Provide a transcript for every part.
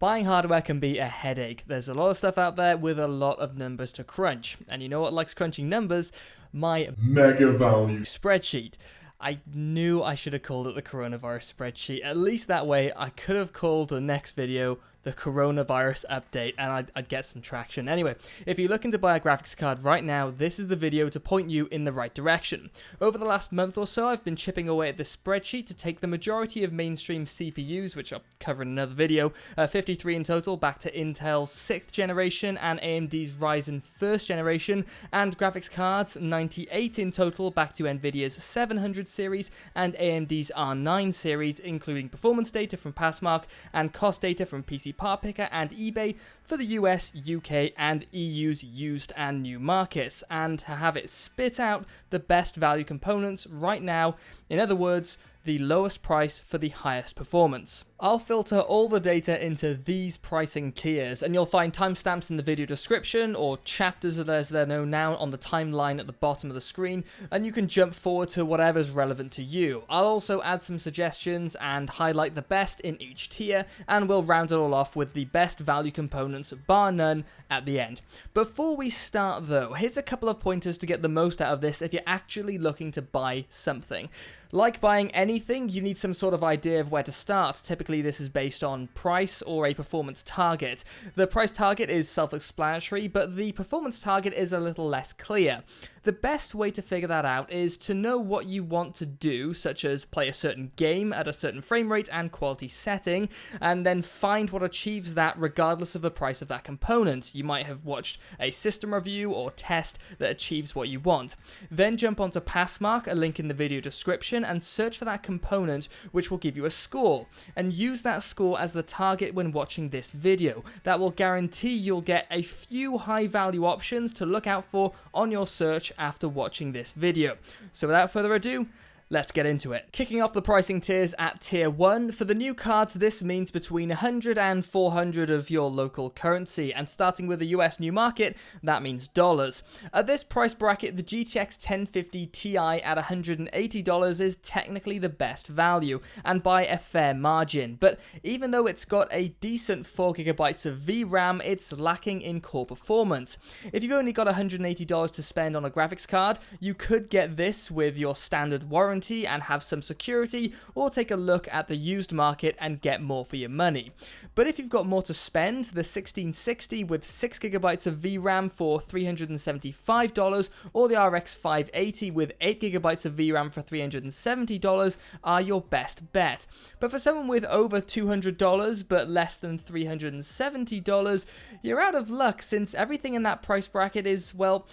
Buying hardware can be a headache. There's a lot of stuff out there with a lot of numbers to crunch. And you know what likes crunching numbers? My mega value spreadsheet. I knew I should have called it the coronavirus spreadsheet. At least that way I could have called the next video the coronavirus update and I'd get some traction. Anyway, if you're looking to buy a graphics card right now, this is the video to point you in the right direction. Over the last month or so, I've been chipping away at this spreadsheet to take the majority of mainstream CPUs, which I'll cover in another video, 53 in total, back to Intel's 6th generation and AMD's Ryzen 1st generation, and graphics cards, 98 in total, back to Nvidia's 700 series and AMD's R9 series, including performance data from Passmark and cost data from PC Part Picker and eBay for the US, UK, and EU's used and new markets, and to have it spit out the best value components right now. In other words, the lowest price for the highest performance. I'll filter all the data into these pricing tiers, and you'll find timestamps in the video description, or chapters as they're known now, on the timeline at the bottom of the screen, and you can jump forward to whatever's relevant to you. I'll also add some suggestions and highlight the best in each tier, and we'll round it all off with the best value components, bar none, at the end. Before we start though, here's a couple of pointers to get the most out of this if you're actually looking to buy something. Like buying anything, you need some sort of idea of where to start. Typically, this is based on price or a performance target. The price target is self-explanatory, but the performance target is a little less clear. The best way to figure that out is to know what you want to do, such as play a certain game at a certain frame rate and quality setting, and then find what achieves that regardless of the price of that component. You might have watched a system review or test that achieves what you want. Then jump onto Passmark, a link in the video description, and search for that component, which will give you a score, and use that score as the target when watching this video. That will guarantee you'll get a few high value options to look out for on your search after watching this video. So without further ado, let's get into it. Kicking off the pricing tiers at tier 1, for the new cards this means between 100 and 400 of your local currency, and starting with the US new market, that means dollars. At this price bracket, the GTX 1050 Ti at $180 is technically the best value, and by a fair margin, but even though it's got a decent 4GB of VRAM, it's lacking in core performance. If you've only got $180 to spend on a graphics card, you could get this with your standard warranty and have some security, or take a look at the used market and get more for your money. But if you've got more to spend, the 1660 with 6GB of VRAM for $375, or the RX 580 with 8GB of VRAM for $370 are your best bet. But for someone with over $200 but less than $370, you're out of luck, since everything in that price bracket is, well,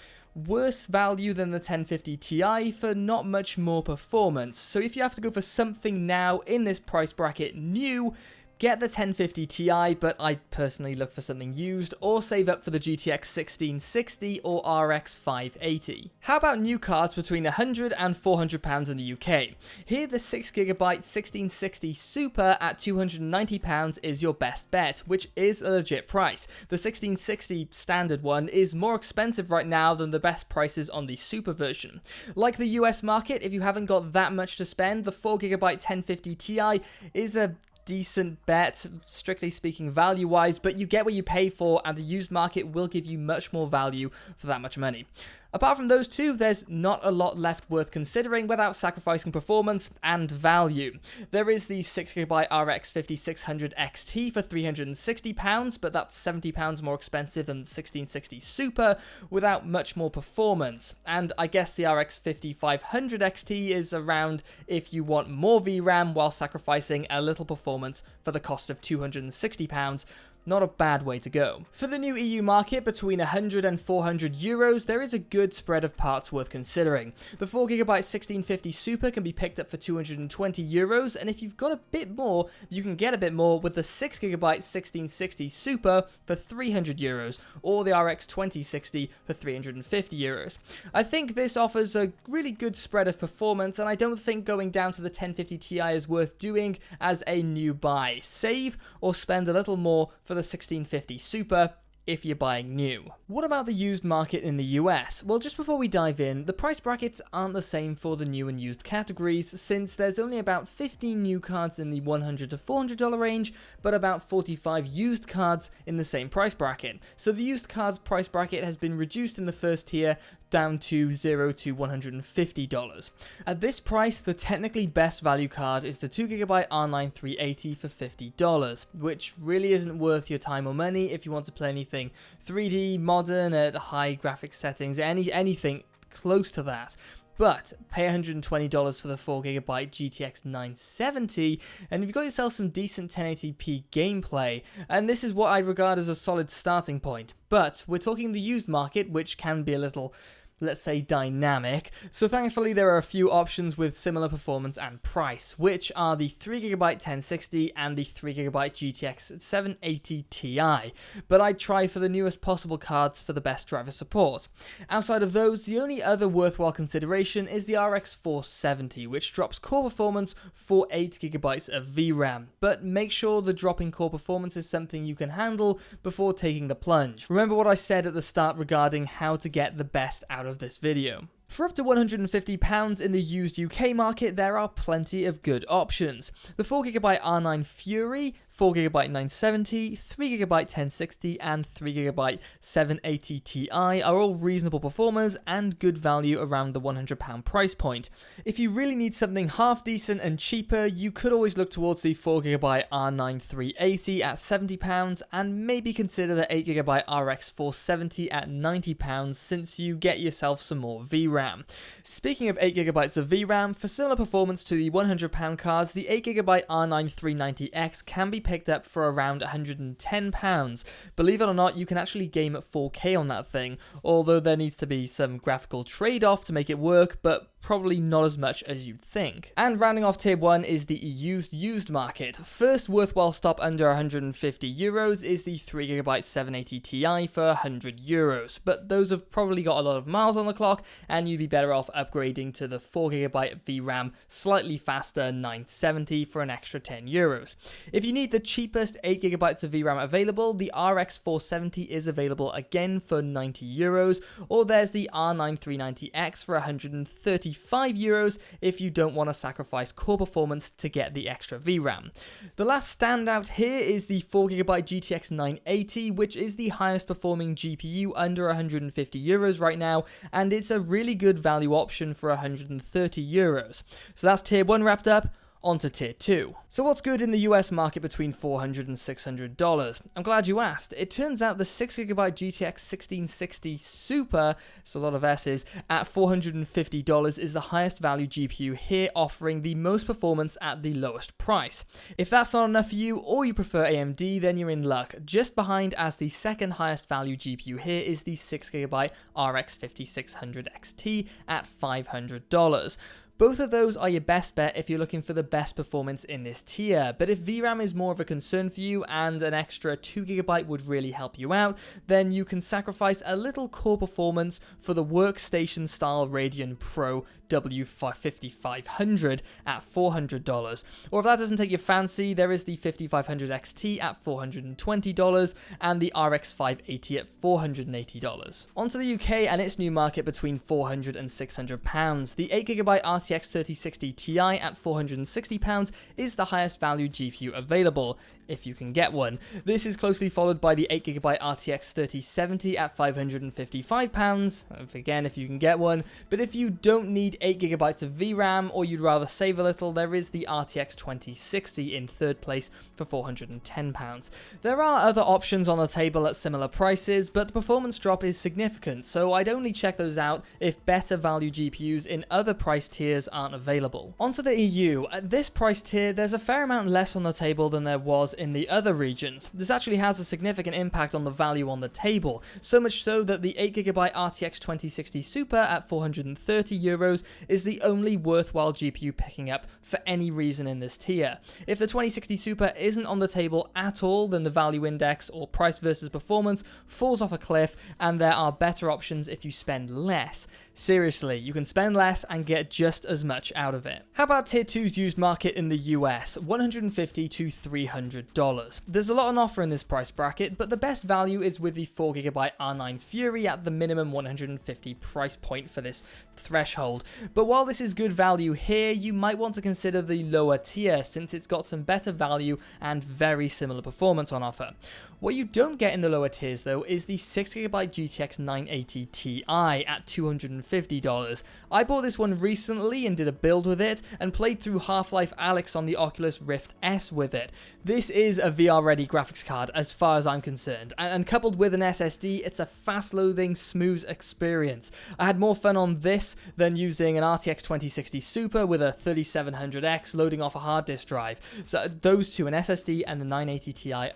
worse value than the 1050 Ti for not much more performance. So if you have to go for something now in this price bracket new, get the 1050 Ti, but I'd personally look for something used, or save up for the GTX 1660 or RX 580. How about new cards between £100 and £400 in the UK? Here the 6GB 1660 Super at £290 is your best bet, which is a legit price. The 1660 standard one is more expensive right now than the best prices on the Super version. Like the US market, if you haven't got that much to spend, the 4GB 1050 Ti is a decent bet, strictly speaking value-wise, but you get what you pay for, and the used market will give you much more value for that much money. Apart from those two, there's not a lot left worth considering without sacrificing performance and value. There is the 6GB RX 5600 XT for £360, but that's £70 more expensive than the 1660 Super without much more performance. And I guess the RX 5500 XT is around if you want more VRAM while sacrificing a little performance for the cost of £260. Not a bad way to go. For the new EU market, between 100 and 400 euros, there is a good spread of parts worth considering. The 4GB 1650 Super can be picked up for 220 euros, and if you've got a bit more, you can get a bit more with the 6GB 1660 Super for 300 euros, or the RX 2060 for 350 euros. I think this offers a really good spread of performance, and I don't think going down to the 1050 Ti is worth doing as a new buy. Save or spend a little more for the 1650 Super if you're buying new. What about the used market in the US? Well, just before we dive in, the price brackets aren't the same for the new and used categories, since there's only about 15 new cards in the $100 to $400 range, but about 45 used cards in the same price bracket. So the used cards price bracket has been reduced in the first tier down to $0 to $150. At this price, the technically best value card is the 2GB R9 380 for $50, which really isn't worth your time or money if you want to play anything 3D, modern, at high graphics settings, anything close to that. But pay $120 for the 4GB GTX 970, and you've got yourself some decent 1080p gameplay, and this is what I regard as a solid starting point. But we're talking the used market, which can be a little, let's say, dynamic. So thankfully there are a few options with similar performance and price, which are the 3GB 1060 and the 3GB GTX 780 Ti, but I'd try for the newest possible cards for the best driver support. Outside of those, the only other worthwhile consideration is the RX 470, which drops core performance for 8GB of VRAM, but make sure the drop in core performance is something you can handle before taking the plunge. Remember what I said at the start regarding how to get the best out of this video. For up to £150 in the used UK market, there are plenty of good options. The 4GB R9 Fury, 4GB 970, 3GB 1060, and 3GB 780 Ti are all reasonable performers and good value around the £100 price point. If you really need something half decent and cheaper, you could always look towards the 4GB R9 380 at £70 and maybe consider the 8GB RX 470 at £90 since you get yourself some more VRAM. Speaking of 8GB of VRAM, for similar performance to the £100 cards, the 8GB R9 390X can be picked up for around £110. Believe it or not, you can actually game at 4K on that thing, although there needs to be some graphical trade-off to make it work, but probably not as much as you'd think. And rounding off tier 1 is the used market. First worthwhile stop under €150 is the 3GB 780 Ti for €100, but those have probably got a lot of miles on the clock and you'd be better off upgrading to the 4GB VRAM slightly faster 970 for an extra €10. If you need the cheapest 8GB of VRAM available, the RX 470 is available again for €90, or there's the R9 390X for €135 if you don't want to sacrifice core performance to get the extra VRAM. The last standout here is the 4GB GTX 980, which is the highest performing GPU under €150 right now, and it's a really good value option for €130. So that's tier 1 wrapped up. Onto tier 2. So what's good in the US market between $400 and $600? I'm glad you asked. It turns out the 6GB GTX 1660 Super, it's a lot of S's, at $450 is the highest value GPU here, offering the most performance at the lowest price. If that's not enough for you, or you prefer AMD, then you're in luck. Just behind as the second highest value GPU here is the 6GB RX 5600 XT at $500. Both of those are your best bet if you're looking for the best performance in this tier, but if VRAM is more of a concern for you and an extra 2GB would really help you out, then you can sacrifice a little core performance for the workstation style Radeon Pro W5500 at $400. Or if that doesn't take your fancy, there is the 5500 XT at $420 and the RX 580 at $480. Onto the UK and its new market between £400 and £600. The 8GB RTX 3060 Ti at £460 is the highest value GPU available, if you can get one. This is closely followed by the 8GB RTX 3070 at £555, again if you can get one, but if you don't need 8GB of VRAM or you'd rather save a little, there is the RTX 2060 in third place for £410. There are other options on the table at similar prices, but the performance drop is significant, so I'd only check those out if better value GPUs in other price tiers aren't available. Onto the EU. At this price tier, there's a fair amount less on the table than there was in the other regions. This actually has a significant impact on the value on the table, so much so that the 8GB RTX 2060 Super at €430 is the only worthwhile GPU picking up for any reason in this tier. If the 2060 Super isn't on the table at all, then the value index or price versus performance falls off a cliff, and there are better options if you spend less. Seriously, you can spend less and get just as much out of it. How about Tier 2's used market in the US, $150 to $300. There's a lot on offer in this price bracket, but the best value is with the 4GB R9 Fury at the minimum 150 price point for this threshold. But while this is good value here, you might want to consider the lower tier since it's got some better value and very similar performance on offer. What you don't get in the lower tiers though is the 6GB GTX 980 Ti at $250. I bought this one recently and did a build with it and played through Half-Life Alyx on the Oculus Rift S with it. This is a VR ready graphics card as far as I'm concerned, and coupled with an SSD, it's a fast loading, smooth experience. I had more fun on this than using an RTX 2060 Super with a 3700X loading off a hard disk drive. So those two, an SSD and the 980 Ti,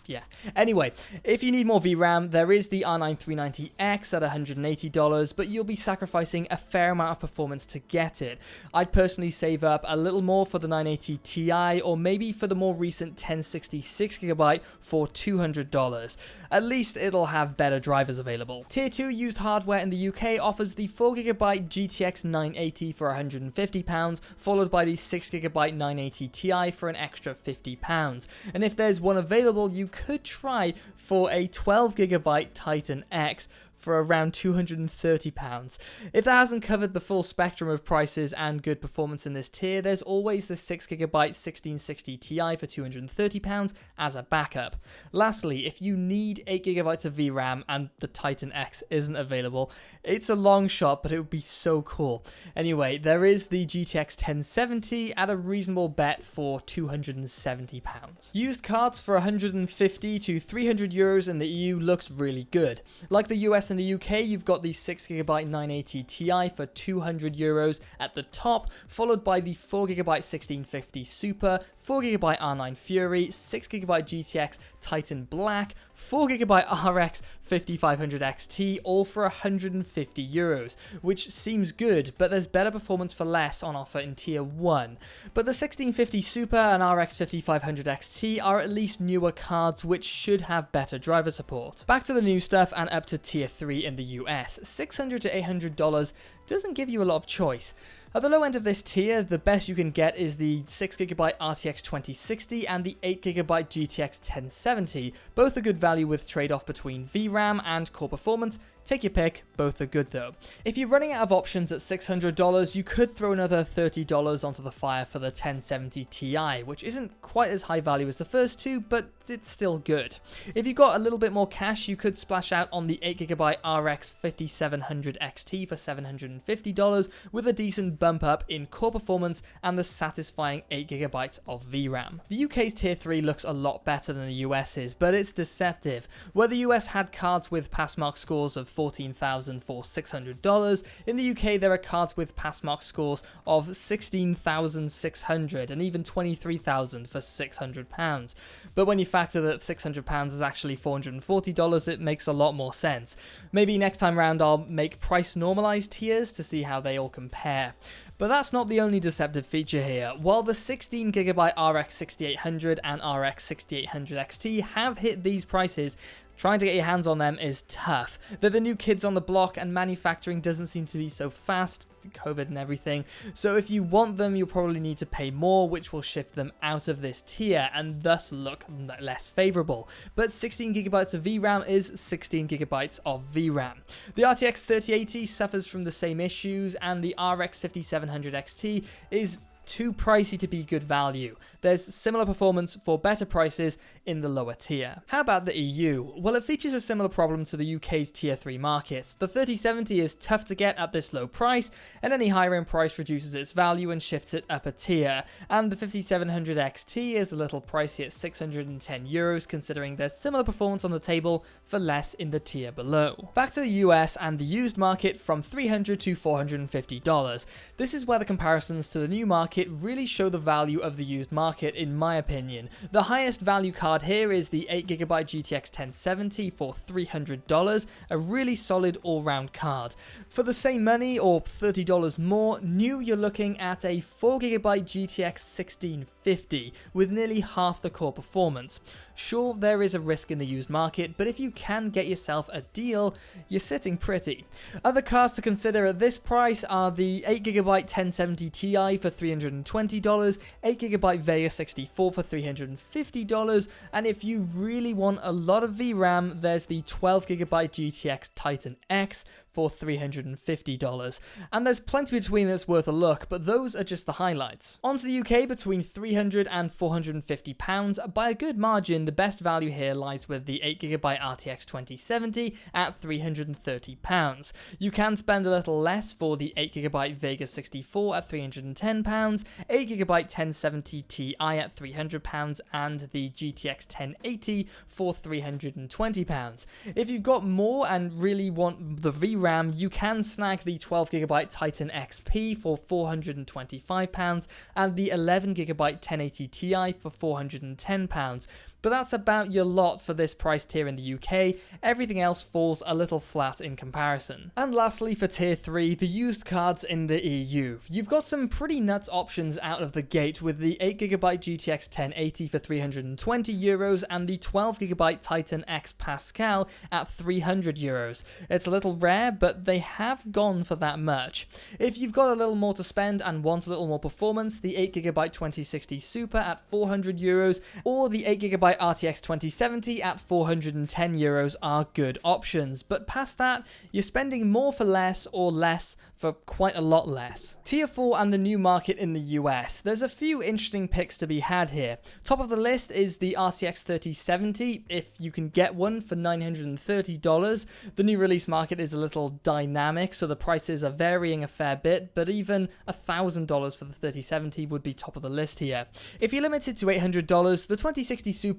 yeah. Anyway, if you need more VRAM, there is the R9 390X at $180, but you'll be sacrificing a fair amount of performance to get it. I'd personally save up a little more for the 980 Ti, or maybe for the more recent 1060 6GB for $200. At least it'll have better drivers available. Tier 2 used hardware in the UK offers the 4GB GTX 980 for £150, followed by the 6GB 980 Ti for an extra £50. And if there's one available, you could try for a 12GB Titan X for around £230. If that hasn't covered the full spectrum of prices and good performance in this tier, there's always the 6GB 1660 Ti for £230 as a backup. Lastly, if you need 8GB of VRAM and the Titan X isn't available, it's a long shot, but it would be so cool. Anyway, there is the GTX 1070 at a reasonable bet for £270. Used cards for 150 to 300 euros in the EU looks really good. Like the US and the UK, you've got the 6GB 980 Ti for 200 euros at the top, followed by the 4GB 1650 Super, 4GB R9 Fury, 6GB GTX Titan Black, 4GB RX 5500 XT, all for 150 euros, which seems good, but there's better performance for less on offer in Tier 1. But the 1650 Super and RX 5500 XT are at least newer cards which should have better driver support. Back to the new stuff and up to Tier 3 in the US, $600 to $800 doesn't give you a lot of choice. At the low end of this tier, the best you can get is the 6GB RTX 2060 and the 8GB GTX 1070, both a good value with trade-off between VRAM and core performance. Take your pick, both are good though. If you're running out of options at $600, you could throw another $30 onto the fire for the 1070 Ti, which isn't quite as high value as the first two, but it's still good. If you've got a little bit more cash, you could splash out on the 8GB RX 5700 XT for $750 with a decent bump up in core performance and the satisfying 8GB of VRAM. The UK's Tier 3 looks a lot better than the US's, but it's deceptive. Where the US had cards with passmark scores of $14,000 for $600, in the UK there are cards with passmark scores of $16,600 and even $23,000 for £600. But when you factor that £600 is actually $440, it makes a lot more sense. Maybe next time round I'll make price normalized tiers to see how they all compare. But that's not the only deceptive feature here. While the 16GB RX 6800 and RX 6800 XT have hit these prices, trying to get your hands on them is tough. They're the new kids on the block and manufacturing doesn't seem to be so fast, COVID and everything, so if you want them you'll probably need to pay more, which will shift them out of this tier and thus look less favourable. But 16GB of VRAM is 16GB of VRAM. The RTX 3080 suffers from the same issues and the RX 5700 XT is too pricey to be good value. There's similar performance for better prices in the lower tier. How about the EU? Well, it features a similar problem to the UK's Tier 3 market. The 3070 is tough to get at this low price, and any higher in price reduces its value and shifts it up a tier. And the 5700 XT is a little pricey at €610, considering there's similar performance on the table for less in the tier below. Back to the US and the used market from $300 to $450. This is where the comparisons to the new market really show the value of the used market in my opinion. The highest value card card here is the 8GB GTX 1070 for $300, a really solid all-round card. For the same money, or $30 more, new you're looking at a 4GB GTX 1650 with nearly half the core performance. Sure, there is a risk in the used market, but if you can get yourself a deal, you're sitting pretty. Other cards to consider at this price are the 8GB 1070 Ti for $320, 8GB Vega 64 for $350, and if you really want a lot of VRAM, there's the 12GB GTX Titan X for $350. And there's plenty between that's worth a look, but those are just the highlights. On to the UK, between £300 and £450. By a good margin, the best value here lies with the 8GB RTX 2070 at £330. You can spend a little less for the 8GB Vega 64 at £310, 8GB 1070 Ti at £300, and the GTX 1080 for £320. If you've got more and really want the VRAM, you can snag the 12GB Titan XP for £425 and the 11GB 1080 Ti for £410. But that's about your lot for this price tier in the UK, everything else falls a little flat in comparison. And lastly for tier 3, the used cards in the EU. You've got some pretty nuts options out of the gate with the 8GB GTX 1080 for €320 and the 12GB Titan X Pascal at €300. It's a little rare, but they have gone for that much. If you've got a little more to spend and want a little more performance, the 8GB 2060 Super at €400 or the 8GB RTX 2070 at €410 are good options, but past that, you're spending more for less or less for quite a lot less. Tier 4 and the new market in the US. There's a few interesting picks to be had here. Top of the list is the RTX 3070, if you can get one for $930. The new release market is a little dynamic, so the prices are varying a fair bit, but even $1,000 for the 3070 would be top of the list here. If you're limited to $800, the 2060 Super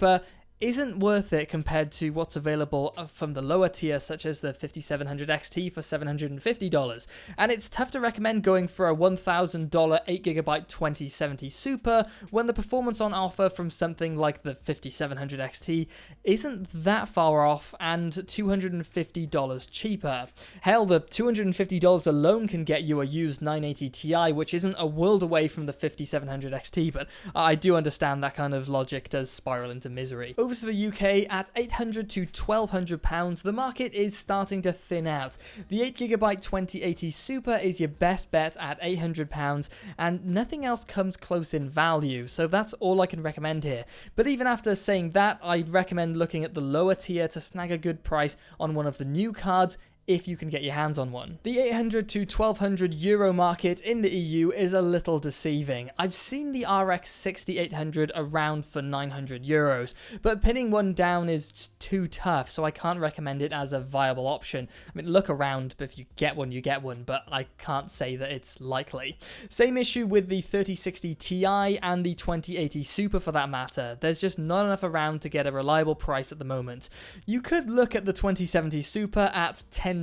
isn't worth it compared to what's available from the lower tier, such as the 5700 XT for $750. And it's tough to recommend going for a $1,000 8GB 2070 Super when the performance on offer from something like the 5700 XT isn't that far off and $250 cheaper. Hell, the $250 alone can get you a used 980 Ti, which isn't a world away from the 5700 XT, but I do understand that kind of logic does spiral into misery. Over to the UK, at £800 to £1,200, the market is starting to thin out. The 8GB 2080 Super is your best bet at £800, and nothing else comes close in value, so that's all I can recommend here. But even after saying that, I'd recommend looking at the lower tier to snag a good price on one of the new cards, if you can get your hands on one. The €800 to €1,200 market in the EU is a little deceiving. I've seen the RX 6800 around for €900, but pinning one down is too tough, so I can't recommend it as a viable option. I mean, look around, but if you get one, you get one, but I can't say that it's likely. Same issue with the 3060 Ti and the 2080 Super for that matter. There's just not enough around to get a reliable price at the moment. You could look at the 2070 Super at €1070,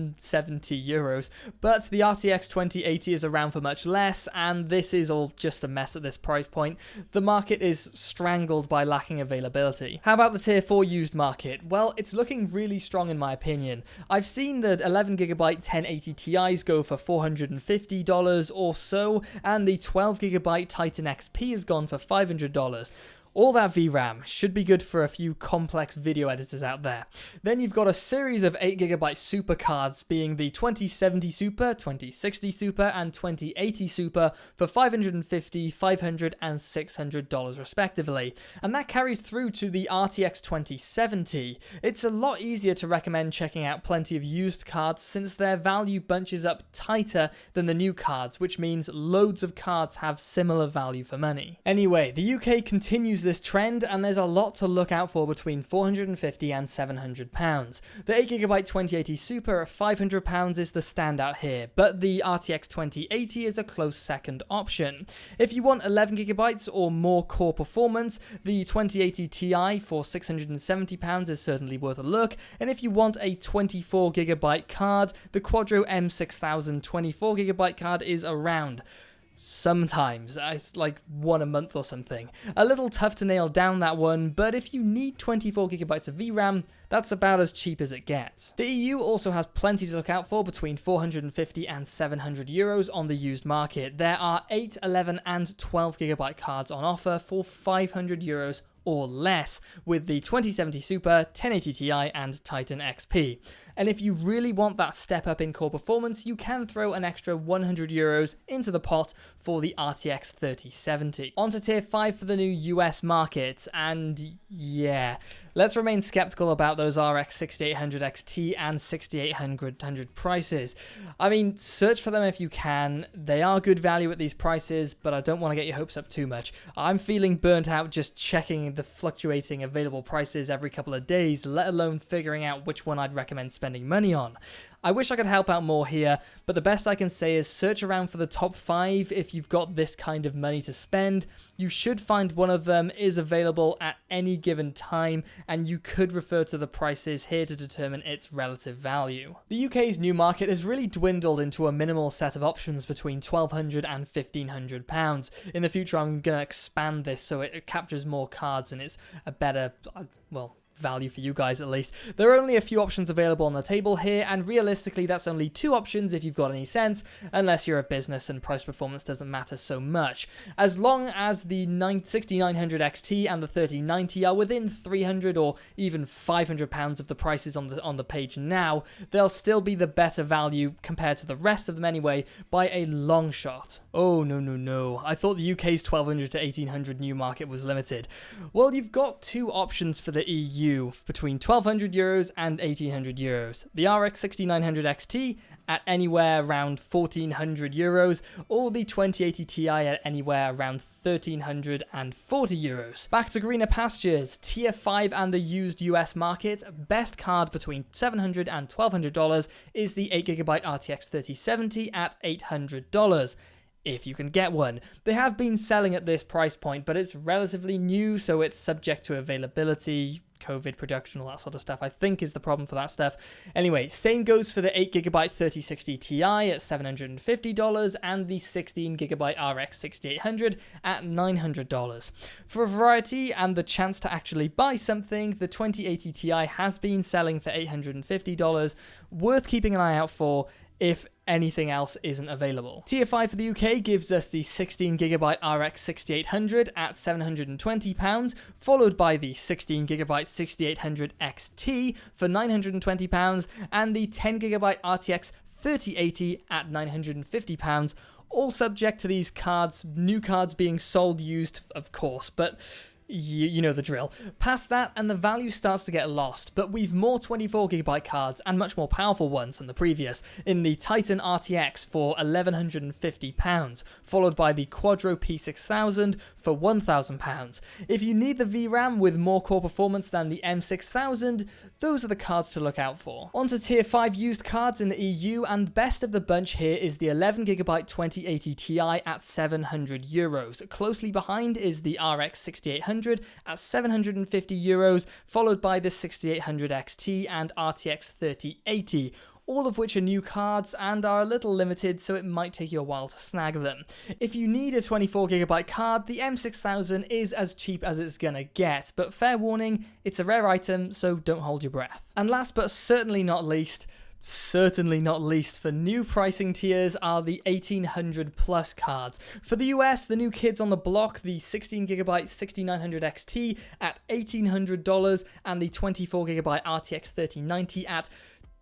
but the RTX 2080 is around for much less, and this is all just a mess at this price point. The market is strangled by lacking availability. How about the tier 4 used market? Well, it's looking really strong in my opinion. I've seen the 11GB 1080 Ti's go for $450 or so, and the 12GB Titan XP has gone for $500. All that VRAM should be good for a few complex video editors out there. Then you've got a series of 8GB Super cards, being the 2070 Super, 2060 Super, and 2080 Super for $550, $500, and $600 respectively. And that carries through to the RTX 2070. It's a lot easier to recommend checking out plenty of used cards since their value bunches up tighter than the new cards, which means loads of cards have similar value for money. Anyway, the UK continues this trend, and there's a lot to look out for between £450 and £700. The 8GB 2080 Super at £500 is the standout here, but the RTX 2080 is a close second option. If you want 11GB or more core performance, the 2080 Ti for £670 is certainly worth a look, and if you want a 24GB card, the Quadro M6000 24GB card is around. Sometimes. It's like one a month or something. A little tough to nail down that one, but if you need 24GB of VRAM, that's about as cheap as it gets. The EU also has plenty to look out for between 450 and 700 euros on the used market. There are 8, 11 and 12GB cards on offer for 500 euros or less, with the 2070 Super, 1080 Ti and Titan XP. And if you really want that step up in core performance, you can throw an extra 100 euros into the pot for the RTX 3070. Onto tier 5 for the new US market, and yeah, let's remain skeptical about those RX 6800 XT and 6800 prices. I mean, search for them if you can. They are good value at these prices, but I don't want to get your hopes up too much. I'm feeling burnt out just checking the fluctuating available prices every couple of days, let alone figuring out which one I'd recommend spending money on. I wish I could help out more here, but the best I can say is search around for the top 5 if you've got this kind of money to spend. You should find one of them is available at any given time, and you could refer to the prices here to determine its relative value. The UK's new market has really dwindled into a minimal set of options between £1,200 and £1,500. In the future, I'm going to expand this so it captures more cards and it's a better, well, value for you guys at least. There are only a few options available on the table here, and realistically that's only 2 options if you've got any sense, unless you're a business and price performance doesn't matter so much. As long as the 6900 XT and the 3090 are within 300 or even 500 pounds of the prices on the page now, they'll still be the better value compared to the rest of them anyway, by a long shot. Oh no, I thought the UK's 1200 to 1800 new market was limited. Well, you've got 2 options for the EU between 1200 euros and 1800 euros. The RX 6900 XT at anywhere around 1400 euros, or the 2080 Ti at anywhere around 1340 euros. Back to greener pastures, tier 5 and the used US market, best card between $700 and $1200 is the 8GB RTX 3070 at $800. If you can get one. They have been selling at this price point, but it's relatively new, so it's subject to availability, COVID production, all that sort of stuff, I think is the problem for that stuff. Anyway, same goes for the 8GB 3060 Ti at $750 and the 16GB RX 6800 at $900. For a variety and the chance to actually buy something, the 2080 Ti has been selling for $850, worth keeping an eye out for if anything else isn't available. Tier 5 for the UK gives us the 16GB RX 6800 at £720, followed by the 16GB 6800 XT for £920, and the 10GB RTX 3080 at £950, all subject to these cards, new cards being sold used, of course, but you know the drill. Past that and the value starts to get lost, but we've more 24GB cards and much more powerful ones than the previous in the Titan RTX for £1,150, followed by the Quadro P6000 for £1,000. If you need the VRAM with more core performance than the M6000, those are the cards to look out for. On to tier 5 used cards in the EU, and best of the bunch here is the 11GB 2080 Ti at €700. Closely behind is the RX 6800 at €750, followed by the 6800 XT and RTX 3080. All of which are new cards and are a little limited, so it might take you a while to snag them. If you need a 24GB card, the M6000 is as cheap as it's gonna get, but fair warning, it's a rare item, so don't hold your breath. And last but certainly not least for new pricing tiers are the 1800 plus cards. For the US, the new kids on the block, the 16GB 6900 XT at $1,800 and the 24GB RTX 3090 at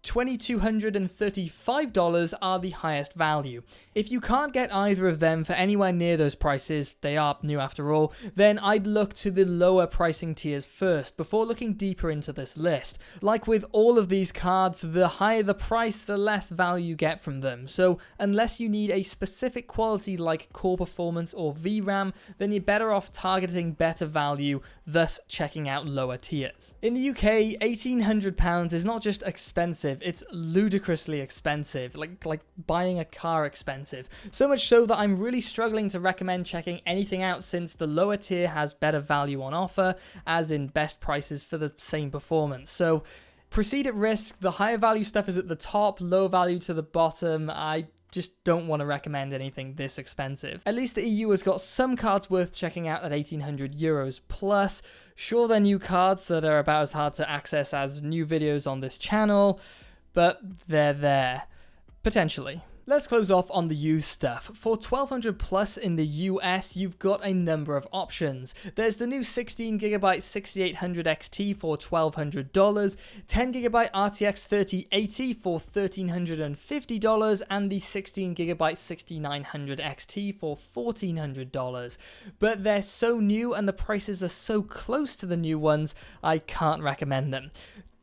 $2,235 are the highest value. If you can't get either of them for anywhere near those prices, they are new after all, then I'd look to the lower pricing tiers first before looking deeper into this list. Like with all of these cards, the higher the price, the less value you get from them. So unless you need a specific quality like core performance or VRAM, then you're better off targeting better value, thus checking out lower tiers. In the UK, £1,800 is not just expensive, it's ludicrously expensive, like buying a car expensive. So much so that I'm really struggling to recommend checking anything out, since the lower tier has better value on offer, as in best prices for the same performance. So proceed at risk. The higher value stuff is at the top, low value to the bottom. I just don't want to recommend anything this expensive. At least the EU has got some cards worth checking out at 1800 euros plus. Sure, they're new cards that are about as hard to access as new videos on this channel, but they're there. Potentially. Let's close off on the used stuff. For 1200 plus in the US, you've got a number of options. There's the new 16GB 6800 XT for $1,200, 10GB RTX 3080 for $1,350, and the 16GB 6900 XT for $1,400. But they're so new and the prices are so close to the new ones, I can't recommend them.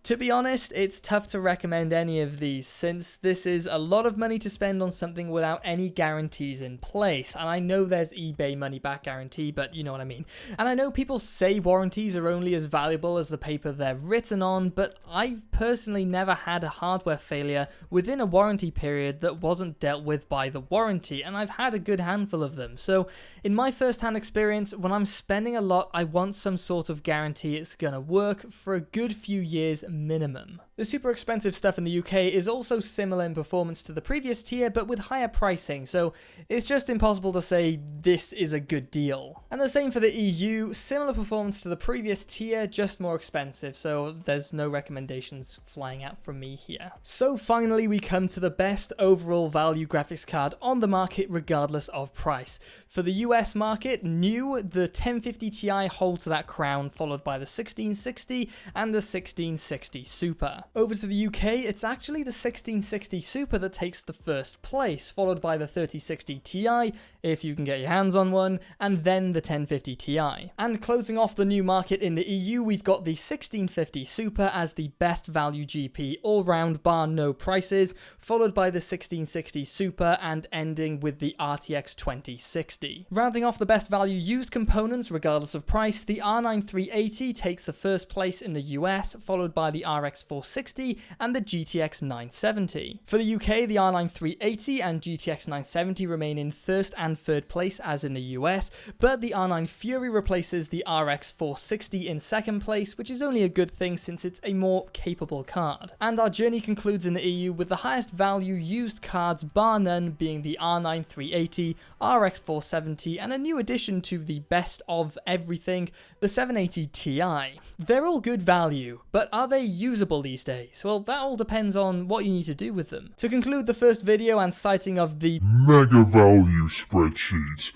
To be honest, it's tough to recommend any of these since this is a lot of money to spend on something without any guarantees in place. And I know there's eBay money back guarantee, but you know what I mean. And I know people say warranties are only as valuable as the paper they're written on, but I've personally never had a hardware failure within a warranty period that wasn't dealt with by the warranty, and I've had a good handful of them. So in my first-hand experience, when I'm spending a lot, I want some sort of guarantee it's gonna work for a good few years minimum. The super expensive stuff in the UK is also similar in performance to the previous tier, but with higher pricing, so it's just impossible to say this is a good deal. And the same for the EU, similar performance to the previous tier, just more expensive, so there's no recommendations flying out from me here. So finally we come to the best overall value graphics card on the market regardless of price. For the US market, new, the 1050 Ti holds that crown, followed by the 1660 and the 1660 Super. Over to the UK, it's actually the 1660 Super that takes the first place, followed by the 3060 Ti, if you can get your hands on one, and then the 1050 Ti. And closing off the new market in the EU, we've got the 1650 Super as the best value GP all-round bar no prices, followed by the 1660 Super and ending with the RTX 2060. Rounding off the best value used components regardless of price, the R9 380 takes the first place in the US, followed by the RX 460 and the GTX 970. For the UK, the R9 380 and GTX 970 remain in first and third place as in the US, but the R9 Fury replaces the RX 460 in second place, which is only a good thing since it's a more capable card. And our journey concludes in the EU with the highest value used cards bar none being the R9 380, RX 470, and a new addition to the best of everything, the 780 Ti. They're all good value, but are they usable these days? Well, that all depends on what you need to do with them. To conclude the first video and citing of the mega value spreadsheet,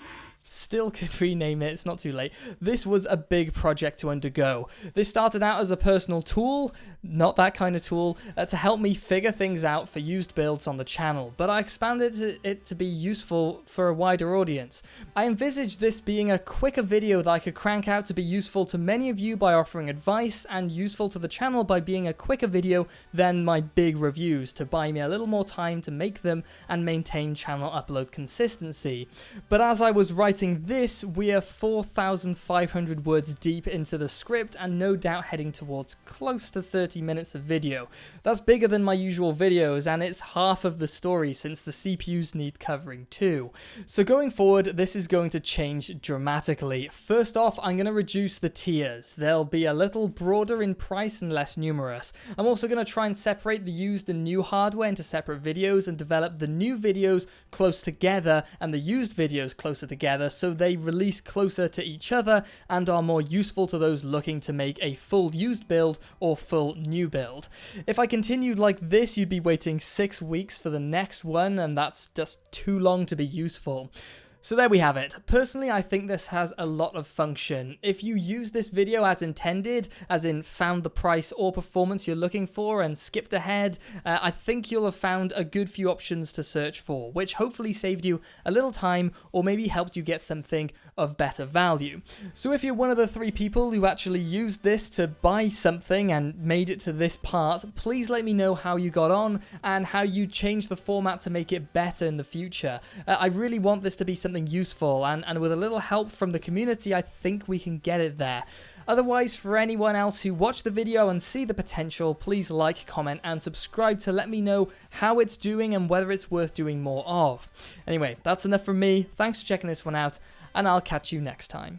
still could rename it, it's not too late. This was a big project to undergo. This started out as a personal tool, not that kind of tool, to help me figure things out for used builds on the channel, but I expanded it to be useful for a wider audience. I envisaged this being a quicker video that I could crank out to be useful to many of you by offering advice, and useful to the channel by being a quicker video than my big reviews, to buy me a little more time to make them and maintain channel upload consistency. But as I was writing this, we are 4,500 words deep into the script and no doubt heading towards close to 30 minutes of video. That's bigger than my usual videos, and it's half of the story since the CPUs need covering too. So going forward, this is going to change dramatically. First off, I'm going to reduce the tiers. They'll be a little broader in price and less numerous. I'm also going to try and separate the used and new hardware into separate videos and develop the new videos close together and the used videos closer together, so they release closer to each other and are more useful to those looking to make a full used build or full new build. If I continued like this, you'd be waiting 6 weeks for the next one, and that's just too long to be useful. So there we have it. Personally, I think this has a lot of function. If you use this video as intended, as in found the price or performance you're looking for and skipped ahead, I think you'll have found a good few options to search for, which hopefully saved you a little time or maybe helped you get something of better value. So if you're one of the 3 people who actually used this to buy something and made it to this part, please let me know how you got on and how you changed the format to make it better in the future. I really want this to be something useful, and with a little help from the community, I think we can get it there. Otherwise, for anyone else who watched the video and see the potential, please like, comment, and subscribe to let me know how it's doing and whether it's worth doing more of. Anyway, that's enough from me. Thanks for checking this one out, and I'll catch you next time.